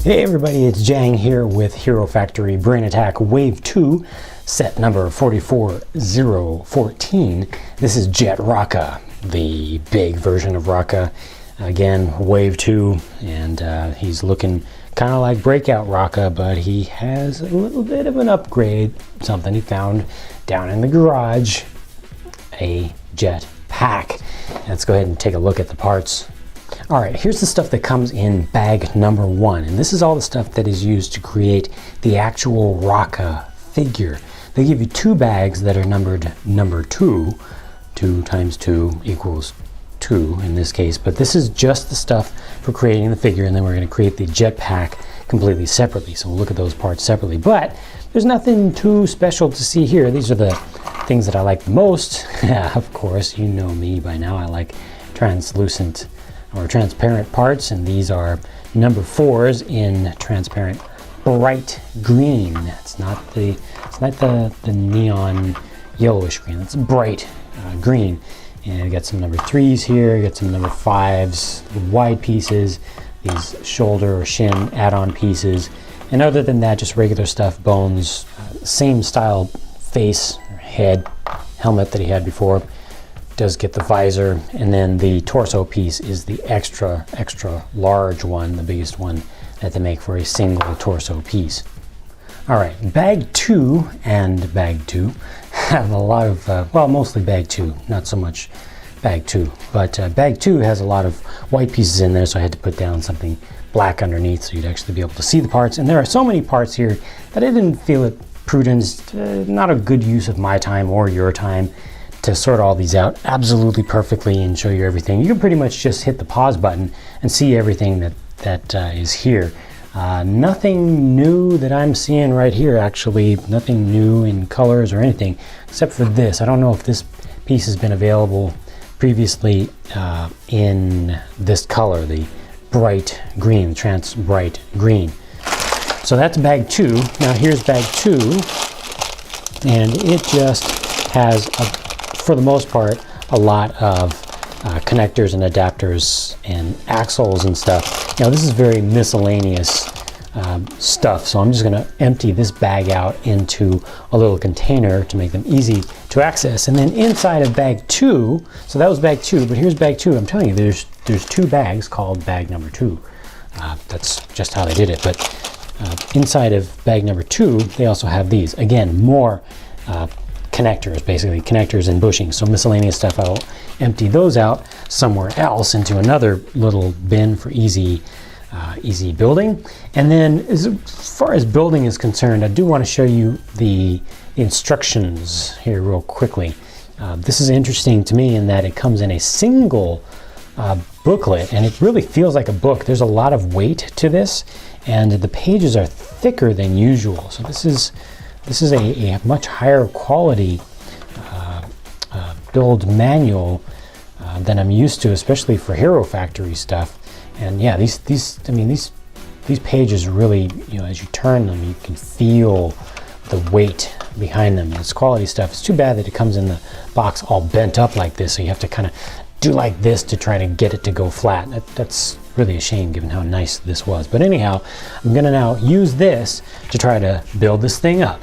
Hey everybody, it's Jang here with Hero Factory Brain Attack Wave 2, set number 44014. This is Jet Rocka, the big version of Rocka. Again, Wave 2, and he's looking kind of like Breakout Rocka, but he has a little bit of an upgrade, something he found down in the garage, a Jetpack. Let's go ahead and take a look at the parts. Alright, here's the stuff that comes in bag number 1, and this is all the stuff that is used to create the actual Rocka figure. They give you 2 bags that are numbered number 2. 2 times 2 equals 2 in this case, but this is just the stuff for creating the figure, and then we're going to create the Jetpack completely separately, so we'll look at those parts separately. But there's nothing too special to see here. These are the things that I like the most. Of course, you know me by now, I like translucent or transparent parts, and these are number 4s in transparent bright green. It's not the neon yellowish green. It's bright green. And we got some number 3s here. We got some number 5s, wide pieces, these shoulder or shin add-on pieces, and other than that, just regular stuff, bones, same style face or head helmet that he had before. Does get the visor, and then the torso piece is the extra large one, the biggest one that they make for a single torso piece. Alright, bag 2 and bag 2 have a lot of, well, mostly bag 2, not so much bag 2, but bag 2 has a lot of white pieces in there, so I had to put down something black underneath so you'd actually be able to see the parts. And there are so many parts here that I didn't feel it prudent, not a good use of my time or your time to sort all these out absolutely perfectly and show you everything. You can pretty much just hit the pause button and see everything that is here. Nothing new that I'm seeing right here, actually. Nothing new in colors or anything, except for this. I don't know if this piece has been available previously in this color, the bright green, trans bright green. So that's bag 2. Now here's bag 2, and it just has for the most part, a lot of connectors and adapters and axles and stuff. Now this is very miscellaneous stuff, so I'm just going to empty this bag out into a little container to make them easy to access. And then inside of bag 2, so that was bag 2, but here's bag 2. I'm telling you, there's 2 bags called bag number 2. That's just how they did it. But inside of bag number 2, they also have these. Again, more connectors, basically connectors and bushings, so miscellaneous stuff. I'll empty those out somewhere else into another little bin for easy building. And then as far as building is concerned, I do want to show you the instructions here real quickly. This is interesting to me in that it comes in a single booklet, and it really feels like a book. There's a lot of weight to this, and the pages are thicker than usual, so this is a much higher quality build manual than I'm used to, especially for Hero Factory stuff. And yeah, these pages really, you know, as you turn them, you can feel the weight behind them. It's quality stuff. It's too bad that it comes in the box all bent up like this, so you have to kind of do like this to try to get it to go flat. That's really a shame given how nice this was. But anyhow, I'm gonna now use this to try to build this thing up.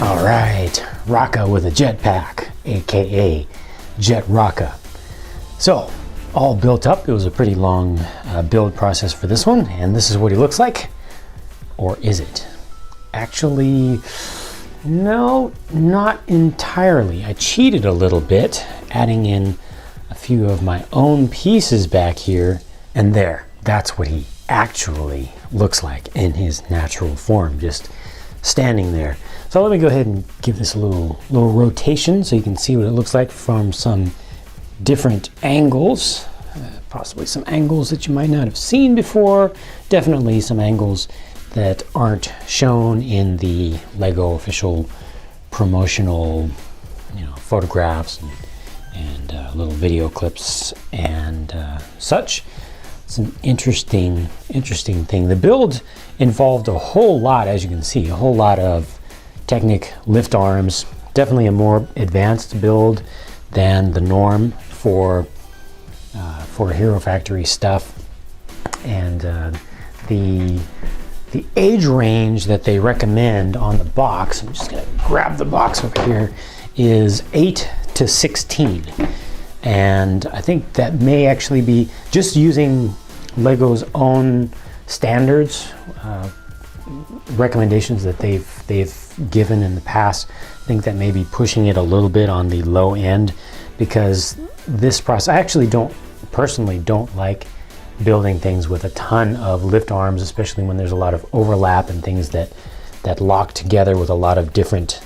Alright, Rocka with a jetpack, aka Jet Rocka. So, all built up. It was a pretty long build process for this one, and this is what he looks like. Or is it? Actually, no, not entirely. I cheated a little bit, adding in a few of my own pieces back here, and there, that's what he actually looks like in his natural form, just standing there. So let me go ahead and give this a little rotation so you can see what it looks like from some different angles, possibly some angles that you might not have seen before, definitely some angles that aren't shown in the Lego official promotional, photographs and little video clips and such. It's an interesting thing. The build involved a whole lot, as you can see, a whole lot of Technic lift arms. Definitely a more advanced build than the norm for Hero Factory stuff. And the age range that they recommend on the box, I'm just gonna grab the box over here, is 8 to 16. And I think that may actually be, just using Lego's own standards, recommendations that they've given in the past, I think that may be pushing it a little bit on the low end, because this process, I actually personally don't like building things with a ton of lift arms, especially when there's a lot of overlap and things that lock together with a lot of different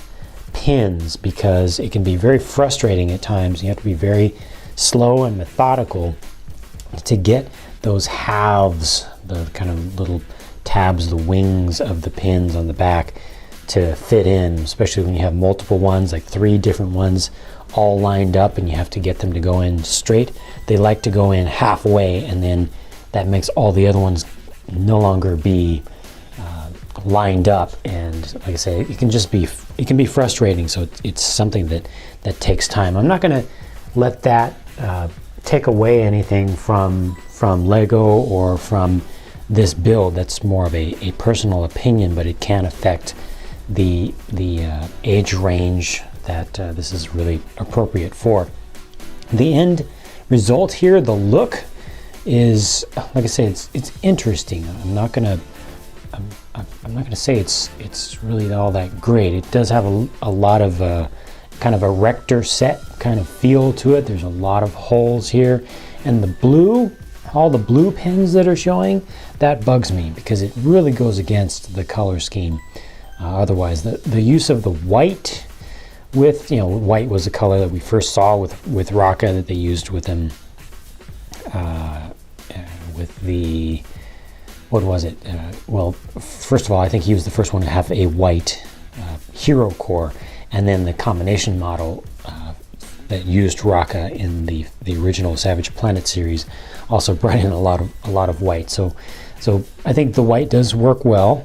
pins, because it can be very frustrating at times. You have to be very slow and methodical to get those halves, the kind of little tabs, the wings of the pins on the back, to fit in, especially when you have multiple ones, like 3 different ones all lined up, and you have to get them to go in straight. They like to go in halfway, and then that makes all the other ones no longer be lined up. And like I say, it can be frustrating. So it's something that takes time. I'm not going to let that take away anything from Lego or from this build. That's more of a personal opinion, but it can affect the age range that this is really appropriate for. The end result here, the look, is, like I say, it's interesting. I'm not gonna say it's really all that great. It does have a lot of kind of a rector set kind of feel to it. There's a lot of holes here, and the blue, all the blue pins that are showing, that bugs me because it really goes against the color scheme. Otherwise, the use of the white with, white was the color that we first saw with Rocka, that they used with them. With the, what was it? Well, first of all, I think he was the first one to have a white hero core, and then the combination model that used Rocka in the original Savage Planet series also brought in a lot of white. So I think the white does work well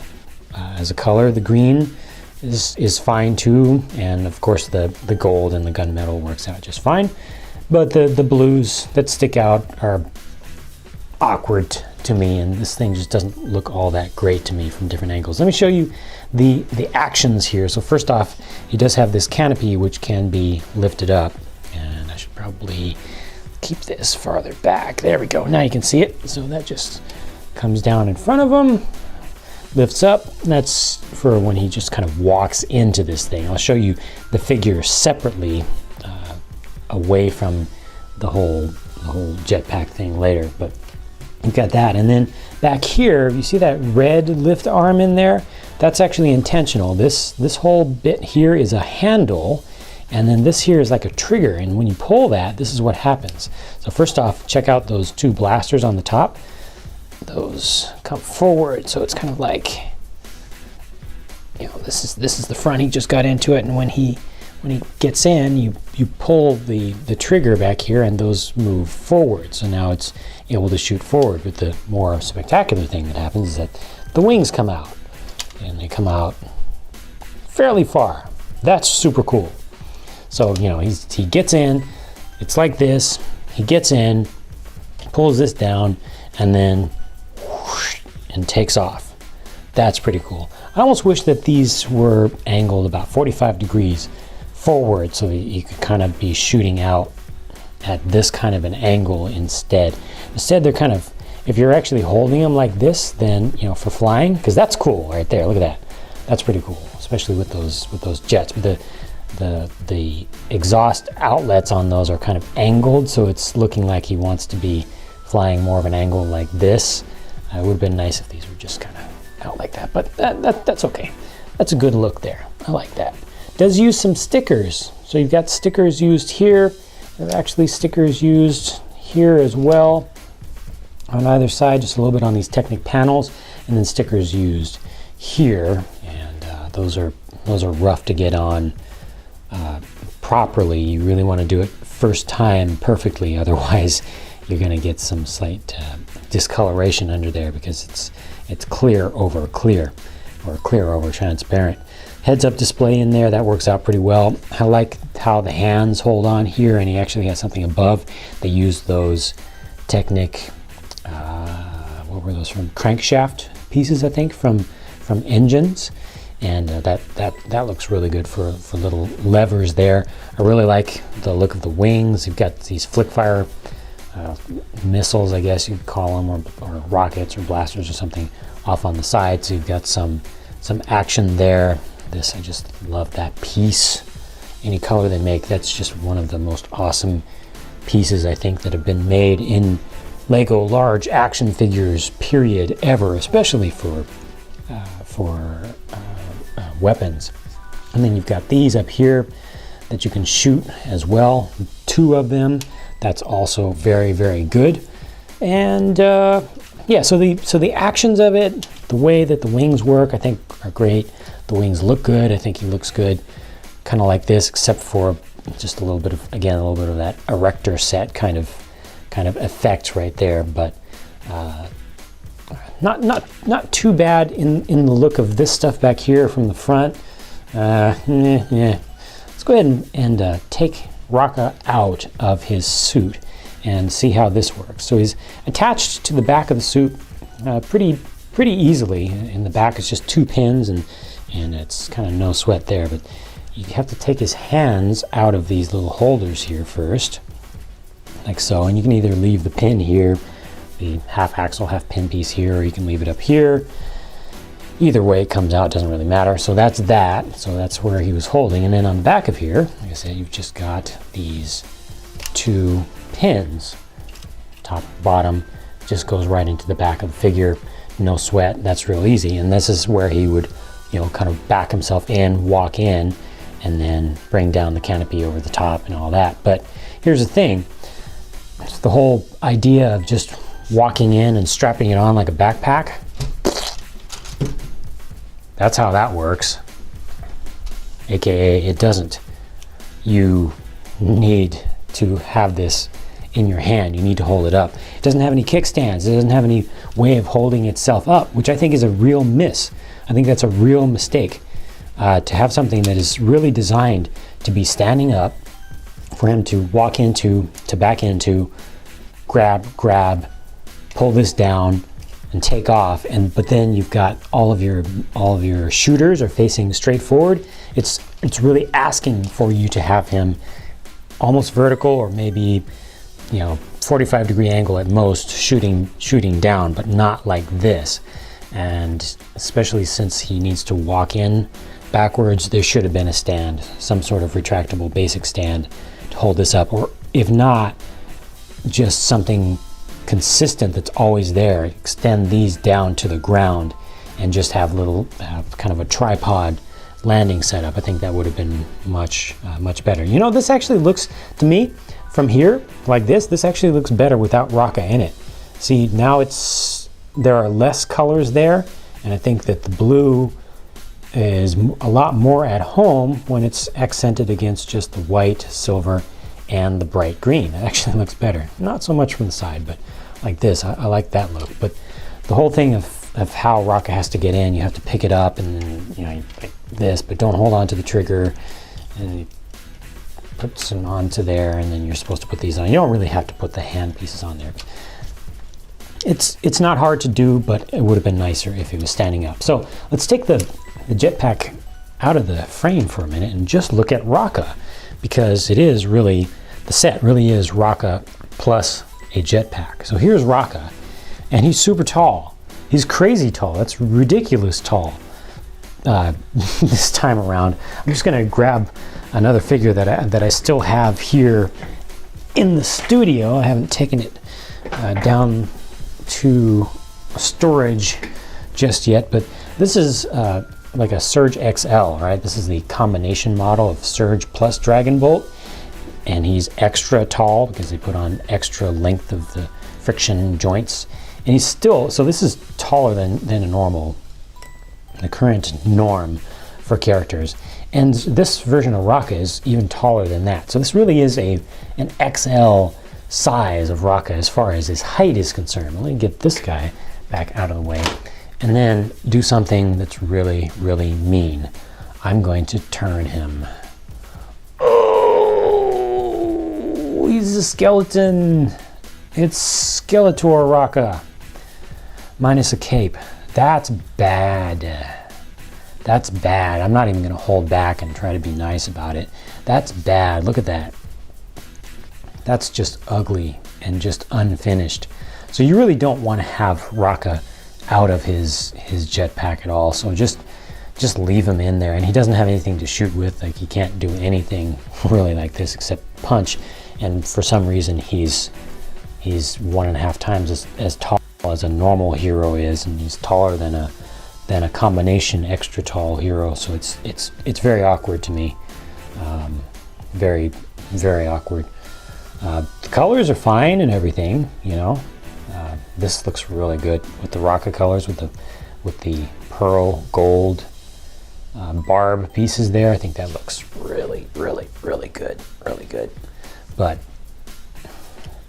as a color. The green is fine too, and of course the gold and the gunmetal works out just fine. But the blues that stick out are awkward to me, and this thing just doesn't look all that great to me from different angles. Let me show you the actions here. So first off, he does have this canopy which can be lifted up, and I should probably keep this farther back. There we go. Now you can see it. So that just comes down in front of him, lifts up. That's for when he just kind of walks into this thing. I'll show you the figure separately, away from the whole jetpack thing later, but you've got that. And then back here, you see that red lift arm in there? That's actually intentional. This whole bit here is a handle, and then this here is like a trigger, and when you pull that, this is what happens. So first off, check out those 2 blasters on the top. Those come forward, so it's kind of like, this is the front. He just got into it, and when he gets in, you pull the trigger back here, and those move forward. So now it's able to shoot forward. But the more spectacular thing that happens is that the wings come out, and they come out fairly far. That's super cool. So he gets in. It's like this. He gets in, pulls this down, and then whoosh, and takes off. That's pretty cool. I almost wish that these were angled about 45 degrees forward, so that you could kind of be shooting out at this kind of an angle instead. Instead, they're kind of if you're actually holding them like this, then, you know, for flying, because that's cool right there. Look at that. That's pretty cool, especially with those jets. But the exhaust outlets on those are kind of angled, so it's looking like he wants to be flying more of an angle like this. It would have been nice if these were just kind of out like that, but that's okay. That's a good look there. I like that. Does use some stickers. So you've got stickers used here. There are actually stickers used here as well on either side, just a little bit on these Technic panels, and then stickers used here. And those are rough to get on properly. You really want to do it first time perfectly, otherwise you're going to get some slight discoloration under there, because it's clear over clear, or clear over transparent. Heads-up display in there, that works out pretty well. I like how the hands hold on here, and he actually has something above. They used those Technic, what were those, from crankshaft pieces, I think, from engines, and that looks really good for little levers there. I really like the look of the wings. You've got these flick fire missiles, I guess you'd call them, or rockets or blasters or something off on the side. So you've got some action there. This, I just love that piece. Any color they make, that's just one of the most awesome pieces, I think, that have been made in Lego large action figures period ever, especially for weapons. And then you've got these up here that you can shoot as well, 2 of them. That's also very, very good. And yeah, so the actions of it, the way that the wings work, I think are great. The wings look good. I think he looks good, kind of like this, except for just a little bit of, again, a little bit of that erector set kind of effect right there. But not too bad in the look of this stuff back here from the front. Yeah. Let's go ahead and take Rocka out of his suit and see how this works. So he's attached to the back of the suit pretty easily. In the back, it's just 2 pins, and it's kind of no sweat there. But you have to take his hands out of these little holders here first, like so. And you can either leave the pin here, the half axle, half pin piece here, or you can leave it up here. Either way it comes out, doesn't really matter. So that's that. So that's where he was holding. And then on the back of here, like I said, you've just got these 2 pins, top, bottom, just goes right into the back of the figure. No sweat. That's real easy. And this is where he would, you know, kind of back himself in, walk in, and then bring down the canopy over the top and all that. But here's the thing. It's the whole idea of just walking in and strapping it on like a backpack. That's how that works. AKA, it doesn't. You need to have this in your hand. You need to hold it up. It doesn't have any kickstands. It doesn't have any way of holding itself up, which I think is a real miss. I think that's a real mistake, to have something that is really designed to be standing up, for him to walk into, to back into, grab, pull this down, and take off. But then you've got all of your shooters are facing straight forward. It's really asking for you to have him almost vertical, or maybe, you know, 45-degree angle at most, shooting down, but not like this. And especially since he needs to walk in backwards, there should have been a stand, some sort of retractable basic stand to hold this up, or if not, just something consistent that's always there. Extend these down to the ground and just have kind of a tripod landing setup. I think that would have been much better. You know, this actually looks, to me, from here, like this actually looks better without Rocka in it. See, now there are less colors there, and I think that the blue is a lot more at home when it's accented against just the white, silver, and the bright green. It actually looks better. Not so much from the side, but like this, I like that look. But the whole thing of how Rocka has to get in, you have to pick it up and then, you know, like this, but don't hold on to the trigger, and he puts them onto there, and then you're supposed to put these on. You don't really have to put the hand pieces on there. It's not hard to do, but it would have been nicer if he was standing up. So let's take the Jetpack out of the frame for a minute and just look at Rocka, because it is really, the set really is Rocka plus a Jetpack. So here's Rocka, and he's super tall. He's crazy tall. That's ridiculous tall. This time around, I'm just going to grab another figure that I still have here in the studio. I haven't taken it down to storage just yet, but this is like a Surge XL, right? This is the combination model of Surge plus Dragon Bolt, and he's extra tall because they put on extra length of the friction joints, and he's still, so this is taller than a normal, the current norm for characters, and this version of Rocka is even taller than that. So this really is an XL size of Rocka as far as his height is concerned. Let me get this guy back out of the way and then do something that's really, really mean. I'm going to turn him. Oh, he's a skeleton. It's Skeletor Rocka minus a cape. That's bad. That's bad. I'm not even going to hold back and try to be nice about it. That's bad. Look at that. That's just ugly and just unfinished. So you really don't want to have Rocka out of his jetpack at all. So just leave him in there, and he doesn't have anything to shoot with. Like, he can't do anything really like this except punch. And for some reason he's 1.5 times as tall as a normal hero is, and he's taller than a combination extra tall hero. So it's very awkward to me. Very, very awkward. The colors are fine and everything, you know. This looks really good with the Rocka colors, with the pearl gold barb pieces there. I think that looks really, really, really good, really good. But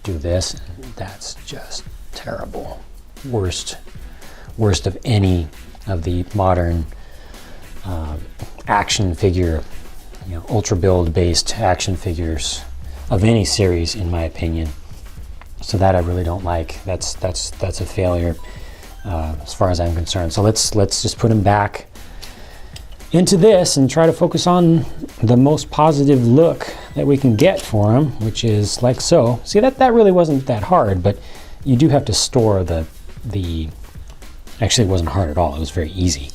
do this, and that's just terrible. Worst of any of the modern action figure, you know, ultra build based action figures of any series, in my opinion. So that I really don't like. That's a failure as far as I'm concerned. So let's just put him back into this and try to focus on the most positive look that we can get for him, which is like so. See, that really wasn't that hard, but you do have to store the actually, it wasn't hard at all. It was very easy,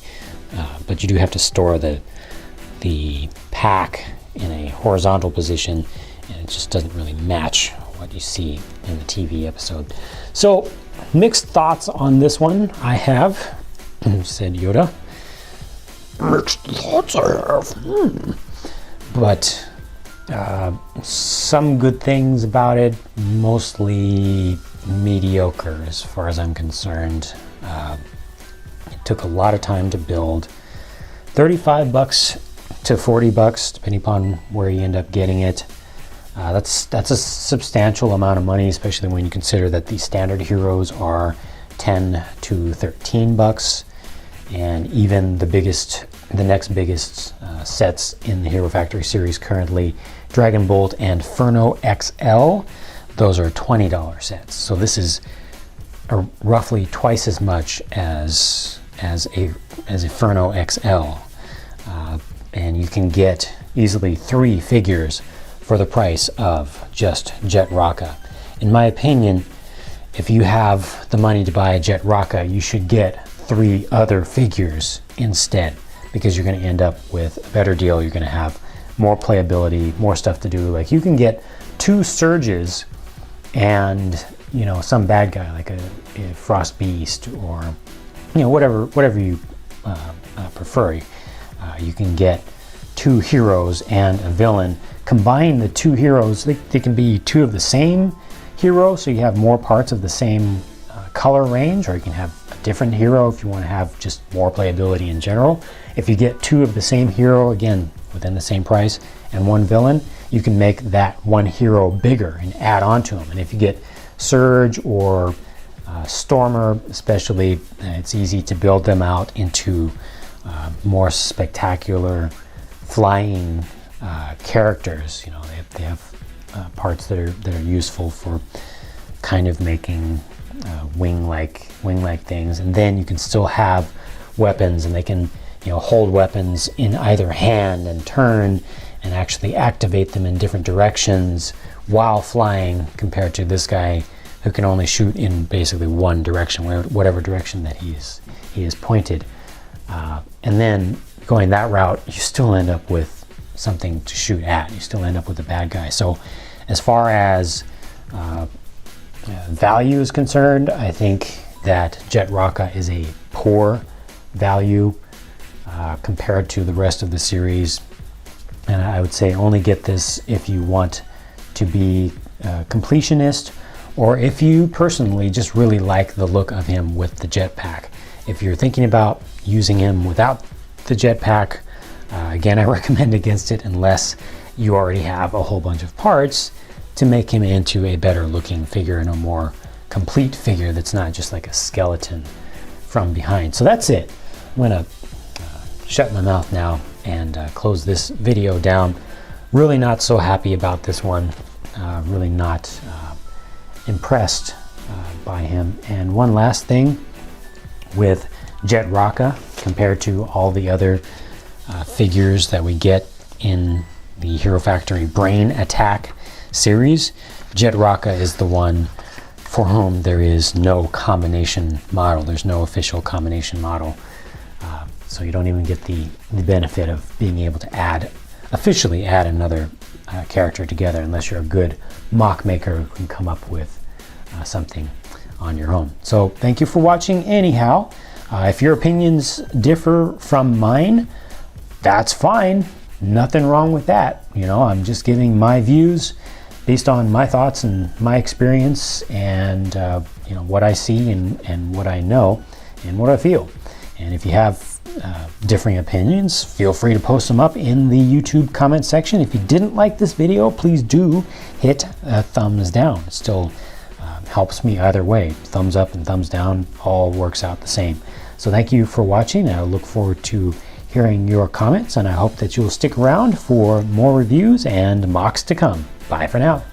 but you do have to store the pack in a horizontal position, and it just doesn't really match what you see in the TV episode. So mixed thoughts on this one. I have, said Yoda. Mixed thoughts I have. But some good things about it, mostly mediocre as far as I'm concerned. It took a lot of time to build. $35 to $40, depending upon where you end up getting it. That's a substantial amount of money, especially when you consider that the standard heroes are $10 to $13, and even the next biggest sets in the Hero Factory series currently, Dragon Bolt and Inferno XL, those are $20 sets. So this is roughly twice as much as Inferno XL, and you can get easily 3 figures for the price of just Jet Rocka. In my opinion, if you have the money to buy a Jet Rocka, you should get 3 other figures instead, because you're going to end up with a better deal. You're going to have more playability, more stuff to do. Like, you can get 2 Surges and, you know, some bad guy like a Frost Beast, or, you know, whatever you prefer. You can get 2 heroes and a villain. Combine the 2 heroes. They can be 2 of the same hero, so you have more parts of the same color range, or you can have a different hero if you want to have just more playability in general. If you get 2 of the same hero, again, within the same price, and 1 villain, you can make that 1 hero bigger and add on to him. And if you get Surge or Stormer especially, it's easy to build them out into more spectacular flying characters. You know, they have parts that are useful for kind of making wing-like things, and then you can still have weapons, and they can, you know, hold weapons in either hand and turn and actually activate them in different directions while flying, compared to this guy who can only shoot in basically one direction, whatever direction that he is pointed. And then going that route, you still end up with something to shoot at. You still end up with a bad guy. So as far as value is concerned, I think that Jet Rocka is a poor value compared to the rest of the series. And I would say only get this if you want to be a completionist, or if you personally just really like the look of him with the jetpack. If you're thinking about using him without the jetpack, again, I recommend against it unless you already have a whole bunch of parts to make him into a better looking figure and a more complete figure that's not just like a skeleton from behind. So that's it. I'm gonna shut my mouth now and close this video down. Really not so happy about this one. Really not impressed by him. And one last thing with Jet Rocka compared to all the other figures that we get in the Hero Factory Brain Attack series, Jet Rocka is the one for whom there is no combination model. There's no official combination model. So you don't even get the benefit of being able to officially add another character together unless you're a good mock maker who can come up with something on your own. So thank you for watching anyhow. If your opinions differ from mine, that's fine. Nothing wrong with that. You know, I'm just giving my views based on my thoughts and my experience, and you know, what I see and what I know and what I feel. And if you have differing opinions, feel free to post them up in the YouTube comment section. If you didn't like this video, please do hit a thumbs down. It still helps me either way. Thumbs up and thumbs down all works out the same. So thank you for watching. I look forward to hearing your comments, and I hope that you'll stick around for more reviews and mocks to come. Bye for now.